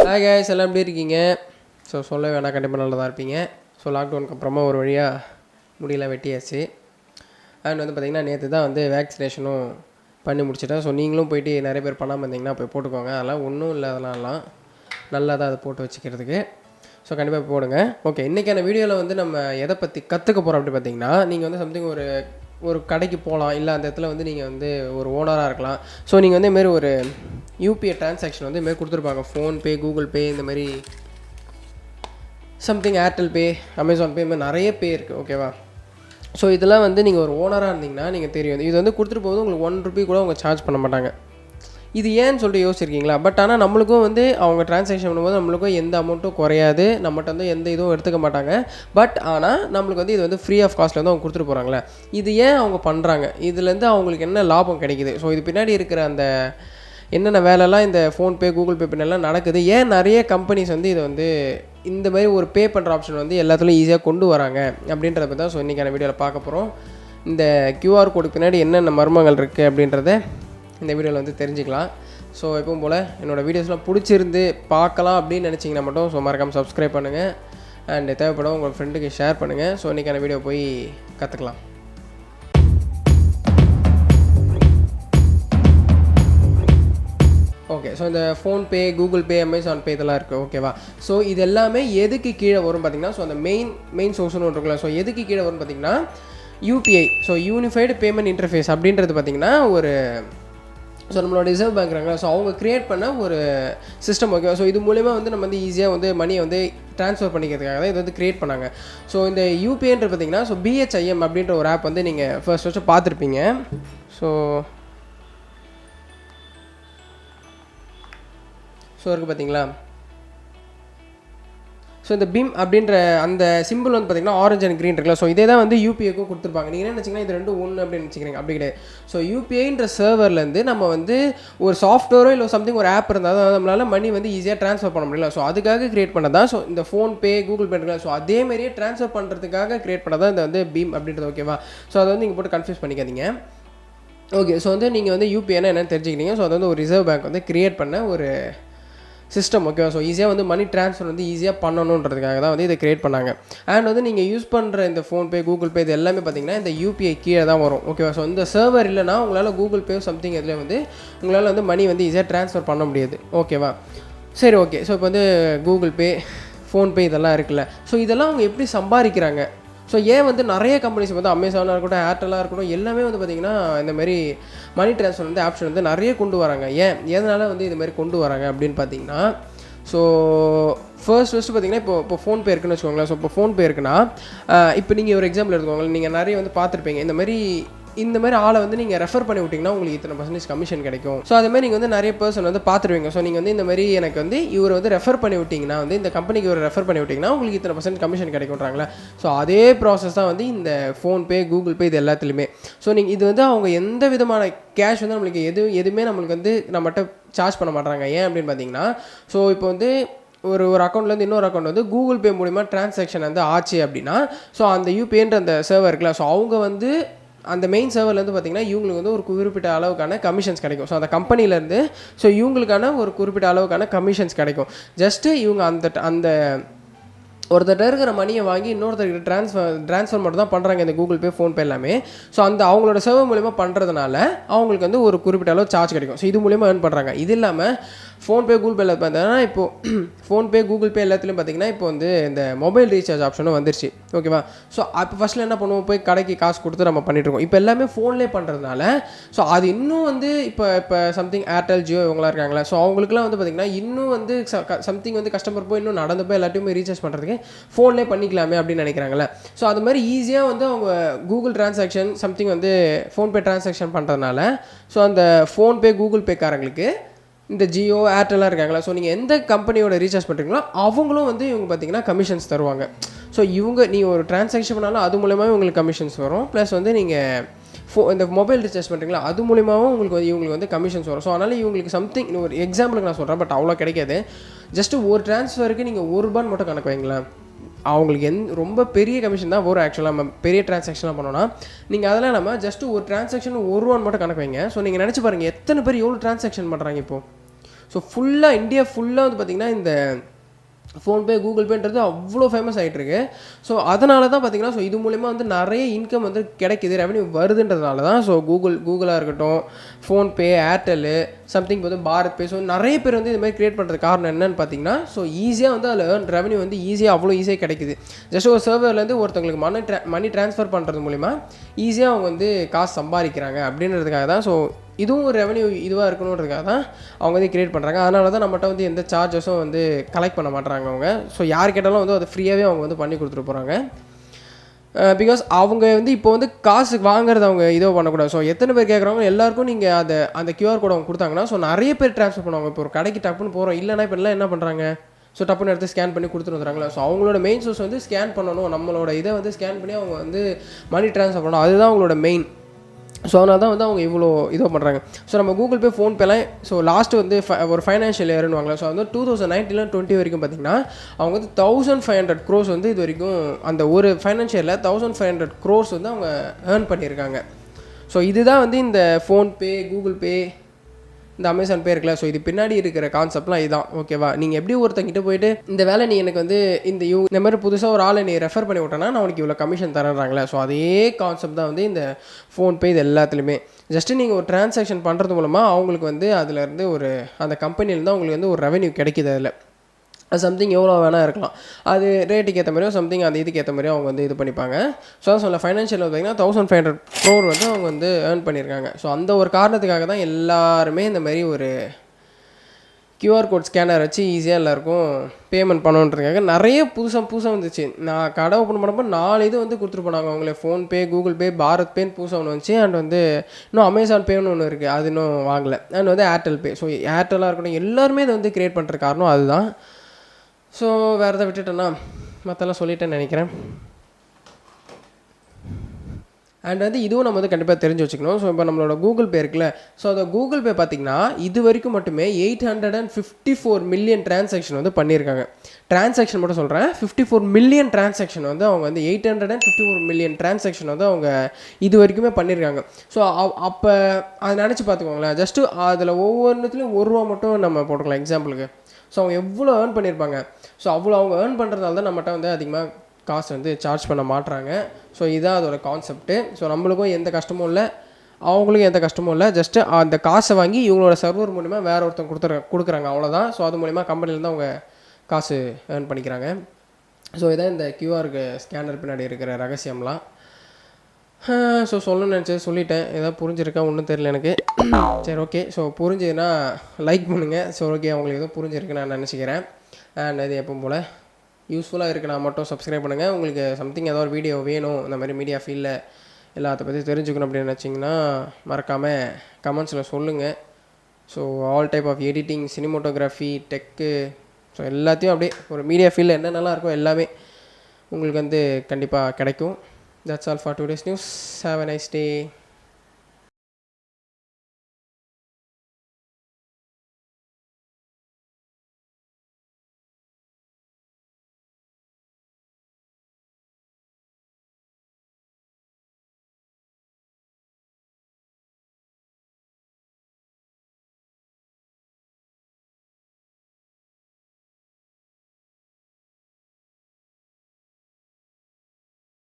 Hi guys, எல்லாம் எப்படி இருக்கீங்க? ஸோ சொல்ல வேணாம், கண்டிப்பாக நல்லா தான் இருப்பீங்க. ஸோ லாக்டவுனுக்கு அப்புறமா ஒரு வழியாக முடியெல்லாம் வெட்டியாச்சு. அண்ட் வந்து பார்த்திங்கன்னா நேற்று தான் வந்து வேக்சினேஷனும் பண்ணி முடிச்சிட்டேன். ஸோ நீங்களும் போயிட்டு நிறைய பேர் பண்ணாமல் இருந்தீங்கன்னா போய் போட்டுக்கோங்க. அதெல்லாம் ஒன்றும் இல்லை, அதெல்லாம் நல்லா தான் அதை போட்டு வச்சுக்கிறதுக்கு. ஸோ கண்டிப்பாக போடுங்க. ஓகே, இன்றைக்கான வீடியோவில் வந்து நம்ம எதை பற்றி கற்றுக்க போகிறோம் அப்படி பார்த்தீங்கன்னா, நீங்கள் வந்து சம்திங் ஒரு கடைக்கு போகலாம், இல்லை அந்த இடத்துல வந்து நீங்கள் வந்து ஒரு ஓனராக இருக்கலாம். ஸோ நீங்கள் வந்து இதுமாரி ஒரு யூபிஐ ட்ரான்சாக்ஷன் வந்து இதுமாரி கொடுத்துருப்பாங்க. ஃபோன்பே, கூகுள் பே, இந்த மாதிரி சம்திங் ஏர்டெல் பே, அமேசான் பே, இந்த நிறைய பே இருக்குது. ஓகேவா? ஸோ இதெல்லாம் வந்து நீங்கள் ஒரு ஓனராக இருந்தீங்கன்னா நீங்கள் தெரியும், இது வந்து கொடுத்துட்டு போகுது உங்களுக்கு ₹1 கூட அவங்க சார்ஜ் பண்ண மாட்டாங்க. இது ஏன்னு சொல்லிட்டு யோசிச்சிருக்கீங்களா? பட் ஆனால் நம்மளுக்கும் வந்து அவங்க ட்ரான்சாக்ஷன் பண்ணும்போது நம்மளுக்கும் எந்த அமௌண்ட்டும் குறையாது, நம்மகிட்ட வந்து எந்த இதுவும் எடுத்துக்க மாட்டாங்க. பட் ஆனால் நம்மளுக்கு வந்து இது வந்து ஃப்ரீ ஆஃப் காஸ்ட்டில் வந்து அவங்க கொடுத்துட்டு போகிறாங்களே, இது ஏன் அவங்க பண்ணுறாங்க? இதுலேருந்து அவங்களுக்கு என்ன லாபம் கிடைக்குது? ஸோ இது பின்னாடி இருக்கிற அந்த என்னென்ன வேலைலாம் இந்த ஃபோன்பே, கூகுள் பே பின்னெல்லாம் நடக்குது, ஏன் நிறைய கம்பெனிஸ் வந்து இதை வந்து இந்த மாதிரி ஒரு பே பண்ணுற ஆப்ஷன் வந்து எல்லாத்துலேயும் ஈஸியாக கொண்டு வராங்க அப்படின்றத பற்றி தான் ஸோ இன்றைக்கான வீடியோவில் பார்க்க போகிறோம். இந்த கியூஆர் கோடு பின்னாடி என்னென்ன மர்மங்கள் இருக்குது அப்படின்றத இந்த வீடியோவில் வந்து தெரிஞ்சுக்கலாம். ஸோ எப்பவும் போல் என்னோடய வீடியோஸ்லாம் பிடிச்சிருந்து பார்க்கலாம் அப்படின்னு நினச்சிங்கன்னா மட்டும் ஸோ மறக்காமல் சப்ஸ்கிரைப் பண்ணுங்கள். அண்ட் தேவைப்படும் உங்கள் ஃப்ரெண்டுக்கு ஷேர் பண்ணுங்கள். ஸோ இன்றைக்கான வீடியோ போய் கற்றுக்கலாம். ஓகே, ஸோ இந்த ஃபோன்பே, கூகுள் பே, அமேசான் பே இதெல்லாம் இருக்குது. ஓகேவா? ஸோ இது எல்லாமே எதுக்கு கீழே வரும் பார்த்திங்கன்னா, ஸோ அந்த மெயின் சோர்ஸ்னு ஒன்று இருக்குல்ல, ஸோ எதுக்கு கீழே வரும் பார்த்திங்கன்னா UPI, so unified payment interface அப்படின்றது பார்த்திங்கன்னா ஒரு ஸோ நம்மளோட ரிசர்வ் பேங்க் இருக்காங்க, ஸோ அவங்க க்ரியேட் பண்ண ஒரு சிஸ்டம். ஓகேவா? ஸோ இது மூலிமா வந்து நம்ம வந்து ஈஸியாக வந்து மணியை வந்து ட்ரான்ஸ்ஃபர் பண்ணிக்கிறதுக்காக தான் இது வந்து க்ரியேட் பண்ணாங்க. ஸோ இந்த யூபிஐன்றது பார்த்திங்கன்னா ஸோ பிஹெச்ஐஎம் அப்படின்ற ஒரு ஆப் வந்து நீங்கள் ஃபர்ஸ்ட் பார்த்துருப்பீங்க. ஸோ இருக்குது பார்த்தீங்களா? ஸோ இந்த பிம் அப்படின்ற அந்த சிம்பிள் வந்து பார்த்திங்கன்னா ஆரஞ்ச் அண்ட் க்ரீன் இருக்குல்ல, ஸோ இதே தான் வந்து யூபிஐக்கும் கொடுத்துருப்பாங்க. நீங்கள் என்ன நினச்சிங்கன்னா இது ரெண்டும் ஒன்று அப்படின்னு நினச்சிக்கிறீங்க, அப்படி கிடையாது. ஸோ யூபிஐன்ற சர்வர்லேருந்து நம்ம வந்து ஒரு சாஃப்ட்வேரோ இல்லை சம்திங் ஒரு ஆப் இருந்தால் தான் நம்மளால் மணி வந்து ஈஸியாக ட்ரான்ஸ்ஃபர் பண்ண முடியல. ஸோ அதுக்காக க்ரியேட் பண்ணதான் ஸோ இந்த ஃபோன்பே, கூகுள் பே இருக்குல்ல, ஸோ அதேமாரியே ட்ரான்ஸ்ஃபர் பண்ணுறதுக்காக க்ரியேட் பண்ணதான் இந்த வந்து பீம் அப்படின்றது. ஓகேவா? ஸோ அதை வந்து நீங்கள் போட்டு கன்ஃபியூஸ் பண்ணிக்காதீங்க. ஓகே, ஸோ வந்து நீங்கள் வந்து யூபிஐனா என்னென்னு தெரிஞ்சுக்கிட்டீங்க. ஸோ அது வந்து ஒரு ரிசர்வ் பேங்க் வந்து க்ரியேட் பண்ண ஒரு சிஸ்டம். ஓகேவா? ஸோ ஈஸியாக வந்து மணி ட்ரான்ஸ்ஃபர் வந்து ஈஸியாக பண்ணணுன்றதுக்காக தான் வந்து இதை க்ரியேட் பண்ணாங்க. அண்ட் வந்து நீங்கள் யூஸ் பண்ணுற இந்த ஃபோன்பே, கூகுள் பே இது எல்லாமே பார்த்திங்கன்னா இந்த யூபிஐ கீழே தான் வரும். ஓகேவா? ஸோ இந்த சர்வர் இல்லைனா உங்களால் கூகுள் பே சம்திங் இதில் வந்து உங்களால் வந்து மணி வந்து ஈஸியாக ட்ரான்ஸ்ஃபர் பண்ண முடியாது. ஓகேவா? சரி, ஓகே. ஸோ இப்போ வந்து கூகுள் பே, ஃபோன்பே இதெல்லாம் இருக்குல்ல, ஸோ இதெல்லாம் அவங்க எப்படி சம்பாதிக்கிறாங்க? ஸோ ஏன் வந்து நிறைய கம்பெனிஸ் வந்து அமேசானாக இருக்கட்டும், ஏர்டெல்லாக இருக்கட்டும், எல்லாமே வந்து பார்த்திங்கன்னா இந்தமாரி மணி ட்ரான்ஸ்ஃபர் வந்து ஆப்ஷன் வந்து நிறைய கொண்டு வராங்க. எதனால் வந்து இதுமாதிரி கொண்டு வராங்க அப்படின்னு பார்த்தீங்கன்னா, ஸோ ஃபர்ஸ்ட்டு பார்த்திங்கன்னா இப்போ ஃபோன்பே இருக்குன்னு வச்சுக்கோங்களேன். ஸோ இப்போ ஃபோன்பே இருக்குன்னா இப்போ நீங்கள் ஒரு எக்ஸாம்பிள் எடுத்துக்கோங்களேன். நீங்கள் நிறைய வந்து பார்த்துருப்பீங்க, இந்த மாதிரி ஆளை வந்து நீங்கள் ரெஃபர் பண்ணி விட்டிங்கன்னா உங்களுக்கு இத்தனை % கமிஷன் கிடைக்கும். ஸோ அதேமாதிரி நீங்கள் வந்து நிறைய பர்சன் வந்து பார்த்துருவீங்க. ஸோ நீங்கள் வந்து இந்த மாதிரி எனக்கு வந்து இவர் வந்து ரெஃபர் பண்ணி விட்டிங்கன்னா வந்து இந்த கம்பெனிக்கு ஒரு ரெஃபர் பண்ணி விட்டிங்கன்னா உங்களுக்கு இத்தனை % கமிஷன் கிடைக்கும்ன்றாங்களே. ஸோ அதே ப்ராசஸ் தான் வந்து இந்த ஃபோன்பே, கூகுள் பே இது எல்லாத்துலேயுமே. ஸோ நீங்கள் இது வந்து அவங்க எந்த விதமான கேஷ் வந்து நம்மளுக்கு எதுவுமே நம்மளுக்கு வந்து நம்மகிட்ட சார்ஜ் பண்ண மாட்டாங்க. ஏன் அப்படின்னு பார்த்தீங்கன்னா, ஸோ இப்போ வந்து ஒரு அக்கௌண்ட்லேருந்து இன்னொரு அக்கௌண்ட் வந்து கூகுள் பே மூலிமா ட்ரான்சாக்ஷன் வந்து ஆச்சு அப்படின்னா, ஸோ அந்த யூபிஐன்ற அந்த சர்வர் இருக்குல்ல, ஸோ அவங்க வந்து அந்த மெயின் சர்வர்லேருந்து பார்த்திங்கன்னா இவங்களுக்கு வந்து ஒரு குறிப்பிட்ட அளவுக்கான கமிஷன்ஸ் கிடைக்கும். ஸோ அந்த கம்பெனிலேருந்து ஸோ இவங்களுக்கான ஒரு குறிப்பிட்ட அளவுக்கான கமிஷன்ஸ் கிடைக்கும். ஜஸ்ட்டு இவங்க அந்த ஒருத்தர் இருக்கிற மணியை வாங்கி இன்னொருத்தருக்கு ட்ரான்ஸ்ஃபர் மட்டும் தான் பண்ணுறாங்க இந்த கூகுள் பே, ஃபோன்பே எல்லாமே. ஸோ அந்த அவங்களோட சர்வர் மூலிமா பண்ணுறதுனால அவங்களுக்கு வந்து ஒரு குறிப்பிட்ட அளவு சார்ஜ் கிடைக்கும். ஸோ இது மூலிமா ஏர்ன் பண்ணுறாங்க. இது இல்லாமல் ஃபோன்பே, கூகுள் பேல பார்த்தீங்கன்னா இப்போது ஃபோன்பே, கூகுள் பே எல்லாத்துலேயும் பார்த்திங்கன்னா இப்போ வந்து இந்த மொபைல் ரீசார்ஜ் ஆப்ஷனும் வந்துருச்சு. ஓகேவா? ஸோ அப்போ ஃபஸ்ட்டில் என்ன பண்ணுவோம், போய் கடைக்கு காசு கொடுத்து நம்ம பண்ணிகிட்ருக்கோம். இப்போ எல்லாமே ஃபோன்லேயே பண்ணுறதுனால ஸோ அது இன்னும் வந்து இப்போ சம்திங் ஏர்டெல், ஜியோ இவங்களாம் இருக்காங்களா, ஸோ அவங்களுக்குலாம் வந்து பார்த்திங்கன்னா இன்னும் வந்து சம்திங் வந்து கஸ்டமர் போய் இன்னும் நடந்து போய் எல்லாத்தையுமே ரீசார்ஜ் பண்ணுறதுக்கு ஃபோன்லேயே பண்ணிக்கலாமே அப்படின்னு நினைக்கிறாங்களே. ஸோ அது மாதிரி ஈஸியாக வந்து அவங்க கூகுள் ட்ரான்சாக்ஷன் சம்திங் வந்து ஃபோன்பே ட்ரான்சாக்ஷன் பண்ணுறதுனால ஸோ அந்த ஃபோன்பே, கூகுள் பேக்காரங்களுக்கு இந்த ஜியோ, ஏர்டெல்லாம் இருக்காங்களா, ஸோ நீங்கள் எந்த கம்பெனியோட ரீசார்ஜ் பண்ணுறீங்களோ அவங்களும் வந்து இவங்க பார்த்திங்கன்னா கமிஷன்ஸ் தருவாங்க. ஸோ நீங்கள் ஒரு ட்ரான்சாக்ஷன் பண்ணாலும் அது மூலமாகவே உங்களுக்கு கமிஷன்ஸ் வரும். ப்ளஸ் வந்து நீங்கள் இந்த மொபைல் ரீசார்ஜ் பண்ணுறீங்களா அது மூலிமாவும் இவங்களுக்கு வந்து கமிஷன்ஸ் வரும். ஸோ அதனால் இவங்களுக்கு சம்திங் ஒரு எக்ஸாம்பிளுக்கு நான் சொல்கிறேன், பட் அவ்வளோ கிடைக்காது. ஜஸ்ட்டு ஒரு ட்ரான்ஸ்ஃபருக்கு நீங்கள் ₹1 மட்டும் கணக்கு வைங்களேன், அவங்களுக்கு ரொம்ப பெரிய கமிஷன் தான் வரும். ஆக்சுவலாக நம்ம பெரிய ட்ரான்சாக்ஷன்லாம் பண்ணோன்னா நீங்கள் அதெல்லாம் நம்ம ஜஸ்ட்டு ஒரு ட்ரான்சாக்ஷன் ₹1 மட்டும் கணக்கு வைங்க. ஸோ நீங்கள் நினச்சி பாருங்கள் எத்தனை பேர் எவ்வளோ ட்ரான்சாக்ஷன் பண்ணுறாங்க இப்போது. ஸோ ஸோ ஃபுல்லாக இந்தியா ஃபுல்லாக வந்து பார்த்திங்கன்னா இந்த ஃபோன்பே கூகுள் பேன்றது அவ்வளோ ஃபேமஸ் ஆகிட்டுருக்கு. ஸோ அதனால தான் பார்த்திங்கன்னா ஸோ இது மூலிமா வந்து நிறைய இன்கம் வந்து கிடைக்கிது, ரெவன்யூ வருதுன்றதுனால தான் ஸோ கூகுளாக இருக்கட்டும், ஃபோன்பே, ஏர்டெல்லு, சம்திங் வந்து பாரத் பே, ஸோ நிறைய பேர் வந்து இது மாதிரி க்ரியேட் பண்ணுறது காரணம் என்னன்னு பார்த்தீங்கன்னா ஸோ ஈஸியாக வந்து அதில் ரெவன்யூ வந்து அவ்வளோ ஈஸியாக கிடைக்குது. ஜஸ்ட் ஒரு சர்வர்லேருந்து ஒருத்தவங்களுக்கு மணி ட்ரான்ஸ்ஃபர் பண்ணுறது மூலிமா ஈஸியாக அவங்க வந்து காசு சம்பாதிக்கிறாங்க அப்படின்றதுக்காக தான். ஸோ இதுவும் ஒரு ரெவன்யூ இதுவாக இருக்கணுன்றதுக்காக தான் அவங்க வந்து க்ரியேட் பண்ணுறாங்க. அதனால தான் நம்மகிட்ட வந்து எந்த சார்ஜஸும் வந்து கலெக்ட் பண்ண மாட்டுறாங்க அவங்க. ஸோ யார் கேட்டாலும் வந்து அதை ஃப்ரீயாகவே அவங்க வந்து பண்ணி கொடுத்துட்டு போகிறாங்க. பிகாஸ் அவங்க வந்து இப்போ வந்து காசு வாங்குறது அவங்க இதோ பண்ணக்கூடாது. ஸோ எத்தனை பேர் கேட்குறாங்க எல்லாருக்கும் நீங்கள் அந்த கியூஆர் கோட் அவங்க கொடுத்தாங்கன்னா ஸோ நிறைய பேர் ட்ரான்ஸ்ஃபர் பண்ணுவாங்க. இப்போ ஒரு கடைக்கு டப்புன்னு போகிறோம் இல்லைனா இப்போ எல்லாம் என்ன பண்ணுறாங்க, ஸோ டப்புன்னு எடுத்து ஸ்கேன் பண்ணி கொடுத்துட்டு வந்துடுறாங்களா. ஸோ அவங்களோட மெயின் சோர்ஸ் வந்து ஸ்கேன் பண்ணணும், நம்மளோட இதை வந்து ஸ்கேன் பண்ணி அவங்க வந்து மணி ட்ரான்ஸ்ஃபர் பண்ணணும், அதுதான் அவங்களோட மெயின். ஸோ அதனால தான் வந்து அவங்க இவ்வளோ இதாக பண்ணுறாங்க. ஸோ நம்ம கூகுள் பே, ஃபோன்பேலாம் ஸோ லாஸ்ட்டு வந்து ஒரு ஃபைனான்ஷியல் இயர்னு வாங்கலாம். ஸோ வந்து 2019-20 வரைக்கும் பார்த்திங்கன்னா அவங்க வந்து 1500 crores வந்து இது வரைக்கும் அந்த ஒரு ஃபைனான்ஷியலில் 1500 crores வந்து அவங்க ஏர்ன் பண்ணியிருக்காங்க. ஸோ இதுதான் வந்து இந்த ஃபோன்பே, கூகுள் பே, இந்த அமேசான் பே இருக்குல்ல, ஸோ இது பின்னாடி இருக்கிற கான்செப்ட்லாம் இதுதான். ஓகேவா, நீங்கள் எப்படி ஒருத்தங்கிட்ட போயிட்டு இந்த வேலை நீ எனக்கு வந்து இந்த மாதிரி புதுசாக ஒரு ஆளை நீ ரெஃபர் பண்ணி விட்டேன்னா நான் உனக்கு இவ்வளோ கமிஷன் தரேன்றாங்களே. ஸோ அதே கான்செப்ட் தான் வந்து இந்த ஃபோன்பே இது எல்லாத்துலேயுமே. ஜஸ்ட்டு நீங்கள் ஒரு டிரான்சாக்ஷன் பண்ணுறது மூலமாக அவங்களுக்கு வந்து அதிலேருந்து ஒரு அந்த கம்பெனிலேருந்து அவங்களுக்கு வந்து ஒரு ரெவன்யூ கிடைக்கிது. அதில் சம்திங் எவ்வளோ வேணால் இருக்கலாம், அது ரேட்டுக்கு ஏற்ற மாதிரியோ சம்திங் அந்த இதுக்கு ஏற்ற மாதிரியோ அவங்க வந்து இது பண்ணிப்பாங்க. ஸோ அதான் சொல்ல ஃபைனான்ஷியல் பார்த்திங்கன்னா 1500 crore வந்து அவங்க வந்து ஏர்ன் பண்ணியிருக்காங்க. ஸோ அந்த ஒரு காரணத்துக்காக தான் எல்லாருமே இந்த மாதிரி ஒரு கியூஆர் கோட் ஸ்கேனர் வச்சு ஈஸியாக எல்லாருக்கும் பேமெண்ட் பண்ணணுன்றதுக்காக நிறைய புதுசாக வந்துச்சு. நான் கடை ஓப்பன் பண்ணப்போ 4 இது வந்து கொடுத்துட்டு போனாங்க அவங்களே. ஃபோன்பே, கூகுள் பே, பாரத் பேன்னு புதுசாக ஒன்று வந்துச்சு. அண்ட் வந்து இன்னும் அமேசான் பேன்னு ஒன்று இருக்குது, அது இன்னும் வாங்கலை. அண்ட் வந்து ஏர்டெல் பே. ஸோ ஏர்டெல்லாக இருக்கட்டும் எல்லாருமே இதை வந்து க்ரியேட் பண்ணுற காரணம் அதுதான். ஸோ வேறு எதாவது விட்டுட்டேன்னா மற்றெல்லாம் சொல்லிட்டேன்னு நினைக்கிறேன். அண்ட் வந்து இதுவும் நம்ம வந்து கண்டிப்பாக தெரிஞ்சு வச்சுக்கணும். ஸோ இப்போ நம்மளோட கூகுள் பே இருக்குல்ல, ஸோ அந்த கூகுள் பே பார்த்திங்கன்னா இது வரைக்கும் மட்டுமே 854 மில்லியன் டிரான்சாக்ஷன் வந்து பண்ணியிருக்காங்க. டிரான்சாக்ஷன் மட்டும் சொல்கிறேன், 54 மில்லியன் டிரான்சாக்ஷன் வந்து அவங்க வந்து 854 மில்லியன் டிரான்சாக்ஷன் வந்து அவங்க இது வரைக்குமே பண்ணியிருக்காங்க. ஸோ அப்போ அதை நினச்சி பார்த்துக்கோங்களேன். ஜஸ்ட்டு அதில் ஒவ்வொன்றுத்துலையும் ₹1 மட்டும் நம்ம போட்டுக்கலாம் எக்ஸாம்பிளுக்கு. ஸோ அவங்க எவ்வளோ ஏர்ன் பண்ணியிருப்பாங்க. ஸோ அவ்வளோ அவங்க ஏர்ன் பண்ணுறதால தான் நம்மகிட்ட வந்து அதிகமாக காசு வந்து சார்ஜ் பண்ண மாட்டுறாங்க. ஸோ இதுதான் அதோட கான்செப்ட்டு. ஸோ நம்மளுக்கும் எந்த கஷ்டமும் இல்லை, அவங்களுக்கும் எந்த கஷ்டமும் இல்லை. ஜஸ்ட்டு அந்த காசை வாங்கி இவங்களோட சர்வர் மூலிமா வேறு ஒருத்தங்க கொடுக்குறாங்க, அவ்வளோதான். ஸோ அது மூலிமா கம்பெனிலேருந்து அவங்க காசு ஏர்ன் பண்ணிக்கிறாங்க. ஸோ இதான் இந்த கியூஆர் ஸ்கேனர் பின்னாடி இருக்கிற ரகசியம்லாம். ஸோ சொல்லணும்னு நினச்சது சொல்லிட்டேன். எதாவது புரிஞ்சிருக்கா ஒன்றும் தெரியல எனக்கு. சரி, ஓகே. ஸோ புரிஞ்சுதுன்னா லைக் பண்ணுங்கள். ஸோ ஓகே, அவங்களுக்கு எதுவும் புரிஞ்சிருக்குன்னு நான் நினச்சிக்கிறேன். அண்ட் இது எப்பவும் போல் யூஸ்ஃபுல்லாக இருக்குன்னா மட்டும் சப்ஸ்கிரைப் பண்ணுங்கள். உங்களுக்கு சம்திங் ஏதாவது ஒரு வீடியோ வேணும், இந்த மாதிரி மீடியா ஃபீல்டில் எல்லாத்த பற்றி தெரிஞ்சுக்கணும் அப்படின்னு நினச்சிங்கன்னா மறக்காமல் கமெண்ட்ஸில் சொல்லுங்கள். So all type of editing, cinematography, tech, so எல்லாத்தையும் அப்படியே ஒரு மீடியா ஃபீல்டில் என்னென்னலாம் இருக்கோ எல்லாமே உங்களுக்கு வந்து கண்டிப்பாக கிடைக்கும். That's all for today's news. Have a nice day.